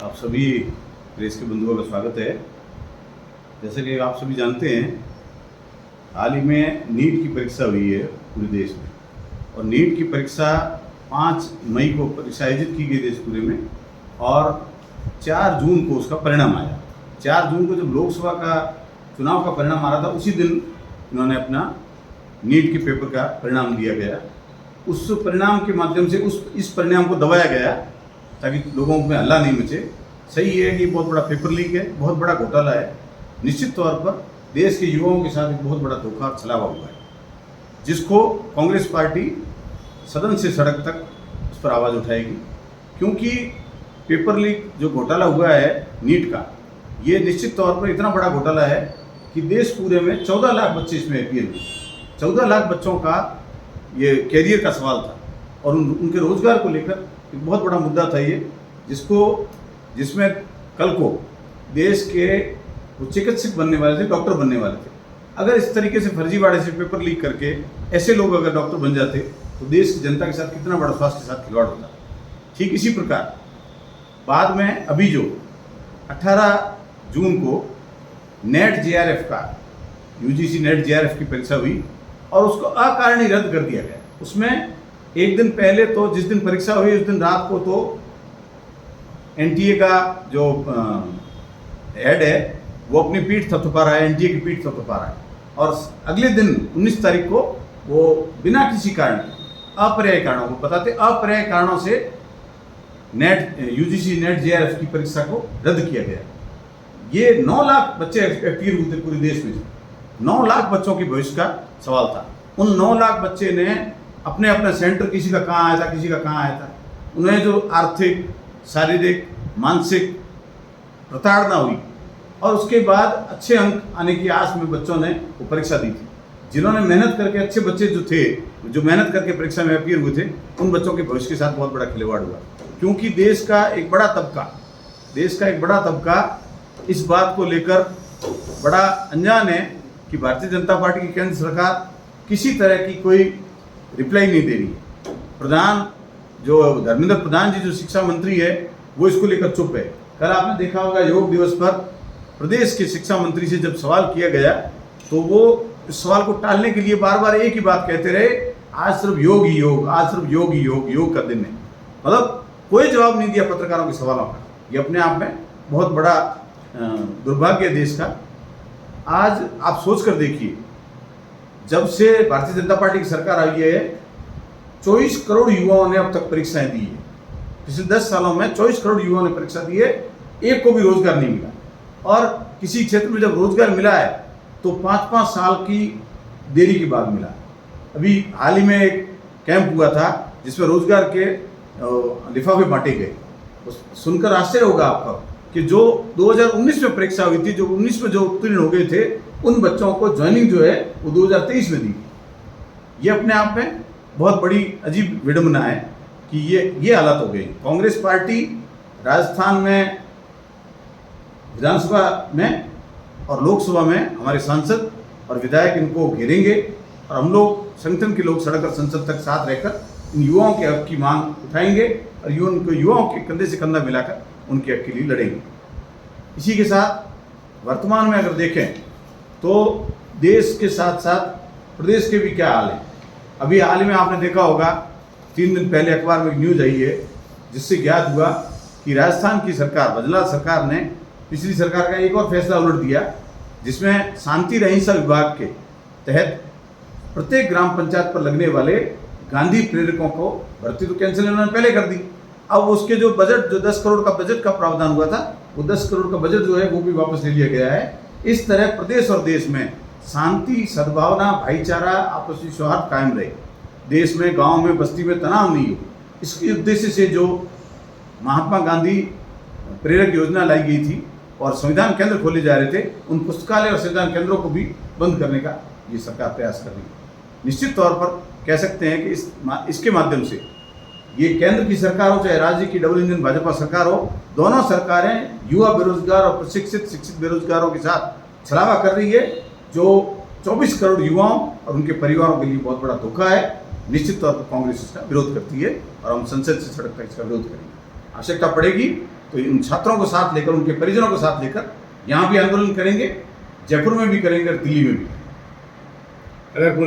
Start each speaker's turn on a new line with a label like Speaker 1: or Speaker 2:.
Speaker 1: आप सभी प्रेस के बंधुओं का स्वागत है। जैसे कि आप सभी जानते हैं, हाल ही में नीट की परीक्षा हुई है पूरे देश में, और नीट की परीक्षा 5 मई को परीक्षा आयोजित की गई देश पूरे में, और 4 जून को उसका परिणाम आया। 4 जून को जब लोकसभा का चुनाव का परिणाम आ रहा था, उसी दिन इन्होंने अपना नीट के पेपर का परिणाम दिया गया। उस परिणाम के माध्यम से इस परिणाम को दबाया गया ताकि लोगों में हल्ला नहीं मचे। सही है कि बहुत बड़ा पेपर लीक है, बहुत बड़ा घोटाला है। निश्चित तौर पर देश के युवाओं के साथ एक बहुत बड़ा धोखा और छलावा हुआ है, जिसको कांग्रेस पार्टी सदन से सड़क तक उस पर आवाज़ उठाएगी। क्योंकि पेपर लीक जो घोटाला हुआ है नीट का, ये निश्चित तौर पर इतना बड़ा घोटाला है कि देश पूरे में 14 लाख बच्चे इसमें अपीयर हुए। 14 लाख बच्चों का ये कैरियर का सवाल था, और उनके रोजगार को लेकर एक बहुत बड़ा मुद्दा था ये, जिसमें कल को देश के वो चिकित्सक बनने वाले थे, डॉक्टर बनने वाले थे। अगर इस तरीके से फर्जीवाड़े से पेपर लीक करके ऐसे लोग अगर डॉक्टर बन जाते तो देश की जनता के साथ कितना बड़ा स्वास्थ्य के साथ खिलवाड़ होता। ठीक इसी प्रकार बाद में अभी जो 18 जून को नेट जेआरएफ का यूजीसी नेट जेआरएफ की परीक्षा हुई, और उसको अकारणीय रद्द कर दिया गया। उसमें एक दिन पहले तो जिस दिन परीक्षा हुई उस दिन रात को तो एनटीए का जो हेड है वो अपनी पीठ थपथपा रहा है, एनटीए की पीठ थपथपा रहा है, और अगले दिन 19 तारीख को वो बिना किसी कारण, अपर्यायी कारणों को बताते, अपर्यायी कारणों से यूजीसी नेट जेआरएफ की परीक्षा को रद्द किया गया। ये 9 लाख बच्चे अपीयर हुए थे पूरे देश में। 9 लाख बच्चों के भविष्य का सवाल था। उन 9 लाख बच्चे ने अपने अपने सेंटर, किसी का कहाँ आया था, किसी का कहाँ आया था, उन्हें जो आर्थिक, शारीरिक, मानसिक प्रताड़ना हुई, और उसके बाद अच्छे अंक आने की आस में बच्चों ने वो परीक्षा दी थी। जिन्होंने मेहनत करके, अच्छे बच्चे जो थे, जो मेहनत करके परीक्षा में अपीयर हुए थे, उन बच्चों के भविष्य के साथ बहुत बड़ा खिलवाड़ हुआ। क्योंकि देश का एक बड़ा तबका इस बात को लेकर बड़ा अनजान है कि भारतीय जनता पार्टी की केंद्र सरकार किसी तरह की कोई रिप्लाई नहीं दे रही। प्रधान जो धर्मेंद्र प्रधान जी जो शिक्षा मंत्री है, वो इसको लेकर चुप है। कल आपने देखा होगा योग दिवस पर प्रदेश के शिक्षा मंत्री से जब सवाल किया गया तो वो इस सवाल को टालने के लिए बार बार एक ही बात कहते रहे, आज सिर्फ योग ही योग, आज सिर्फ योग ही योग, योग का दिन है। मतलब कोई जवाब नहीं दिया पत्रकारों के सवालों का। ये अपने आप में बहुत बड़ा दुर्भाग्य है देश का। आज आप सोच कर देखिए, जब से भारतीय जनता पार्टी की सरकार आई है, 24 करोड़ युवाओं ने अब तक परीक्षाएं दी है। पिछले 10 सालों में 24 करोड़ युवाओं ने परीक्षा दी है, एक को भी रोजगार नहीं मिला। और किसी क्षेत्र में जब रोजगार मिला है तो 5-5 साल की देरी के बाद मिला। अभी हाल ही में एक कैंप हुआ था जिसमें रोजगार के लिफाफे बांटे गए। सुनकर आश्चर्य होगा आपका कि जो 2019 में परीक्षा हुई थी, जो 19 में जो उत्तीर्ण हो गए थे, उन बच्चों को ज्वाइनिंग जो है वो 2023 में दी। ये अपने आप में बहुत बड़ी अजीब विडंबना है कि ये हालत हो गई। कांग्रेस पार्टी राजस्थान में विधानसभा में और लोकसभा में हमारे सांसद और विधायक इनको घेरेंगे, और हम लोग संगठन के लोग सड़क और संसद तक साथ रहकर इन युवाओं के हक की मांग उठाएंगे, और युवाओं के कंधे से कंधा मिलाकर उनके हक के लिए लड़ेंगे। इसी के साथ वर्तमान में अगर देखें तो देश के साथ साथ प्रदेश के भी क्या हाल है। अभी हाल ही में आपने देखा होगा, 3 दिन पहले अखबार में एक न्यूज़ आई है जिससे ज्ञात हुआ कि राजस्थान की सरकार, बजला सरकार ने पिछली सरकार का एक और फैसला उलट दिया, जिसमें शांति अहिंसा विभाग के तहत प्रत्येक ग्राम पंचायत पर लगने वाले गांधी प्रेरकों को भर्ती तो कैंसिल इन्होंने पहले कर दी। अब उसके जो बजट, जो 10 करोड़ का बजट का प्रावधान हुआ था, वो 10 करोड़ का बजट जो है वो भी वापस ले लिया गया है। इस तरह प्रदेश और देश में शांति, सद्भावना, भाईचारा, आपसी सौहार्द कायम रहे, देश में, गांव में, बस्ती में तनाव नहीं हो, इसके उद्देश्य से जो महात्मा गांधी प्रेरक योजना लाई गई थी और संविधान केंद्र खोले जा रहे थे, उन पुस्तकालय और संविधान केंद्रों को भी बंद करने का ये सरकार प्रयास कर रही है। निश्चित तौर पर कह सकते हैं कि इसके माध्यम से ये केंद्र की सरकार हो चाहे राज्य की डबल इंजन भाजपा सरकार हो, दोनों सरकारें युवा बेरोजगार और प्रशिक्षित शिक्षित बेरोजगारों के साथ छलावा कर रही है, जो 24 करोड़ युवाओं और उनके परिवारों के लिए बहुत बड़ा धोखा है। निश्चित तौर पर कांग्रेस इसका विरोध करती है और हम संसद से सड़क तक इसका विरोध करेंगे। आवश्यकता पड़ेगी तो उन छात्रों को साथ लेकर, उनके परिजनों को साथ लेकर यहाँ भी आंदोलन करेंगे, जयपुर में भी करेंगे और दिल्ली में भी।
Speaker 2: अगर कोई